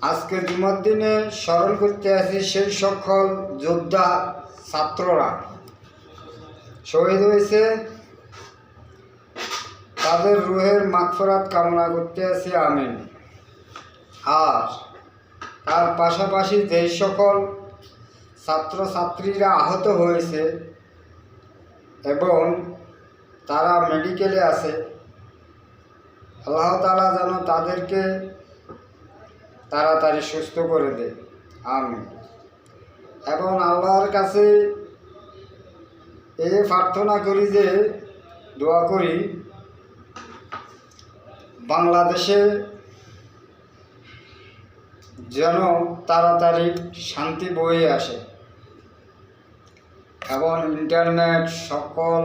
আজকে জুমার দিনে স্মরণ করতে আছি সেই সকল যোদ্ধা ছাত্ররা শহীদ হয়েছে, তাদের রুহের মাগফিরাত কামনা করতে আছি, আমিন। আর তার পাশাপাশি যেই সকল ছাত্রছাত্রীরা আহত হয়েছে এবং তারা মেডিকেলে আছে, আল্লাহ তাআলা যেন তাদেরকে তাড়াতাড়ি সুস্থ করে দেয়, আমিন। এবং আল্লাহর কাছে এই প্রার্থনা করি, যে দোয়া করি বাংলাদেশে যেন তাড়াতাড়ি শান্তি বয়ে আসে এবং ইন্টারনেট সকল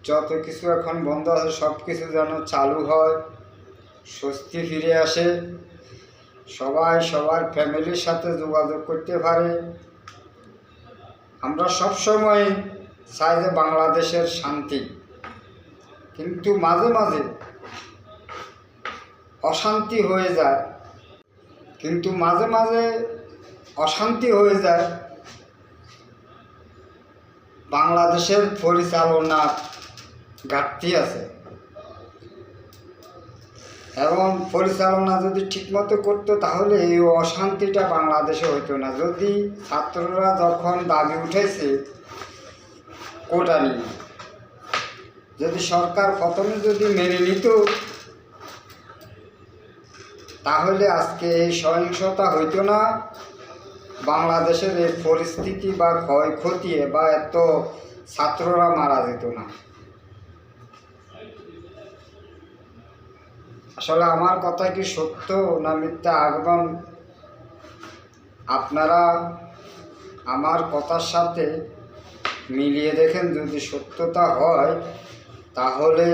যত কিছু এখন বন্ধ আছে সব কিছু যেন চালু হয়, স্বস্তি ফিরে আসে, সবাই সবার ফ্যামিলির সাথে যোগাযোগ করতে পারে। আমরা সবসময় চাই যে বাংলাদেশের শান্তি, কিন্তু মাঝে মাঝে অশান্তি হয়ে যায়, বাংলাদেশের পরিচালনার ঘাটতি আছে এবং পরিচালনা যদি ঠিকমতো করতো তাহলে এই অশান্তিটা বাংলাদেশে হইতো না। যদি ছাত্ররা যখন দাবি উঠেছে কোটা নিয়ে, যদি সরকার প্রথমে যদি মেনে নিত তাহলে আজকে এই সহিংসতা হইতো না, বাংলাদেশের এই পরিস্থিতি বা ক্ষয়ক্ষতি বা এত ছাত্ররা মারা যেত না। আসলে আমার কথা কি সত্য না মিথ্যা, একদম আপনারা আমার কথার সাথে মিলিয়ে দেখেন। যদি সত্যতা হয় তাহলে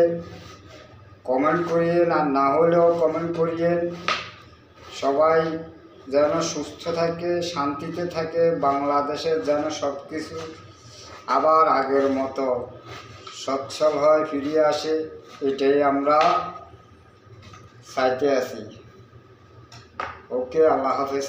কমেন্ট করিয়েন, আর না হলেও কমেন্ট করিয়েন। সবাই যেন সুস্থ থাকে, শান্তিতে থাকে, বাংলাদেশের যেন সব কিছু আবার আগের মতো সচ্ছল হয়, ফিরিয়ে আসে, এটাই আমরা চাইতে আছি। ওকে, আল্লাহ হাফেজ।